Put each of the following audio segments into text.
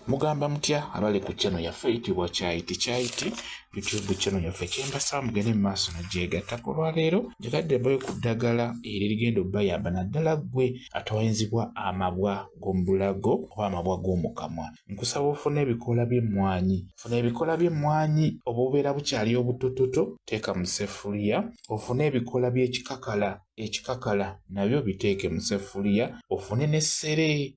Mugamba mutya abali ku channel yaffe eyitibwa Kyayiti YouTube channel yaffe kyembasa mugende mu maaso nagyegatta ku lwaleero njegadde boyo ku ddagala eri ligenda obbayamba naddala ggwe atawayinzibwa amabwa g'omubulago oba amabwa g'omukamwa. Nkusaba ofune ebikoola by'emmwanyi. Funa ebikoola by'emmwanyi obubeera bukyali obutototo teeka mu seffuliya. Ofune ebikoola by'ekikakala ekikakala nabyo biteeke mu seffuliya. Ofune n'essere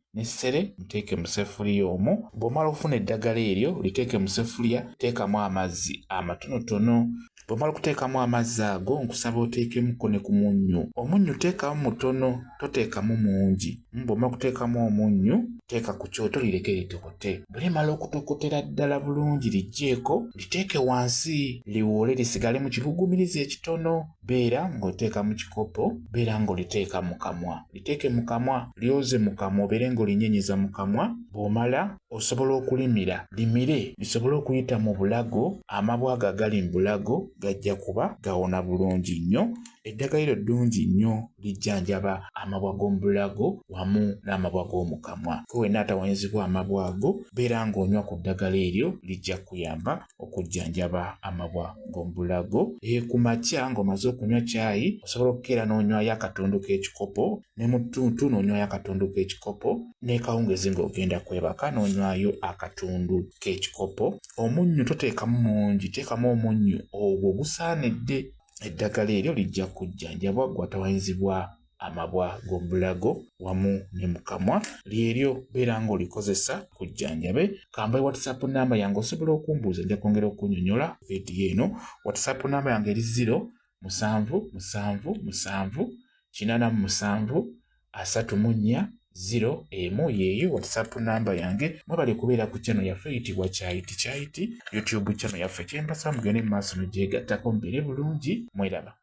muteeke mu seffuliya omwo. Bw'omala ofuna eddagala eryo liteeke mu seffuliya, teekamu amazzi amatonotono. Bw'omala okuteekamu amazzi ago nkusaba oteekemuko ne ku munnyo. Omunnyo teekamu mutono, toteekamu mungi. Bw'omala okuteekamu omunnyo teeka ku kyoto lireke litokote. Bwe limala okutokotera ddala bulungi liggyeeko liteeke wansi liwoole lisigale mu kibugumirizi ekitono. Beera ng'oteeka mu kikopo, beera ng'oliteeka mu kamwa. Liteeke mu kamwa, lyoze mu kamwa obeere ng'olinnyeenyeza mu kamwa. Bw'omala osobola okulimira, limire lisobole okuyita mu bulago. Amabwa ago agali mu bulago gajja kuba gawona bulungi nnyo. Eddagala eryo ddungi nnyo lijjanjaba amabwa g'omubulago wamu n'amabwa g'omukamwa. Wenna atawanyizibwa amabwa ago beera ng'onywa ku ddagala eryo lijja kuyamba okujjanjaba amabwa g'omubulago. Ku makya ng'omaze okunywa caayi osobola okukeera n'onywayo akatundu k'ekikopo, ne mu ttuntu n'onywayo akatundu k'ekikopo, ne kawungezi ng'ogenda kwebaka n'onywayo akatundu k'ekikopo. Omunnyo toteekamu mungi, teekamu omunnyo ogwo gusaanidde. Eddagala eryo lijja kujjanjabwa ggwe atawanyizibwa amabwa g'omubulago wamu ne mu kamwa. Lyeryo beera ng'olikozesa kujjanjabe. Kambaye WhatsApp namba yange osobola okumbuuza nja kwongera okunnyonnyola vidiyo eno. WhatsApp namba yange eri 0778784 yeeyo WhatsApp namba yange. Mwebale kubeera ku channel yaffe eyitibwa Kyayiti YouTube channel yaffe kyembasa mugende mu maaso nagyegattako mubeere bulungi. Mweraba.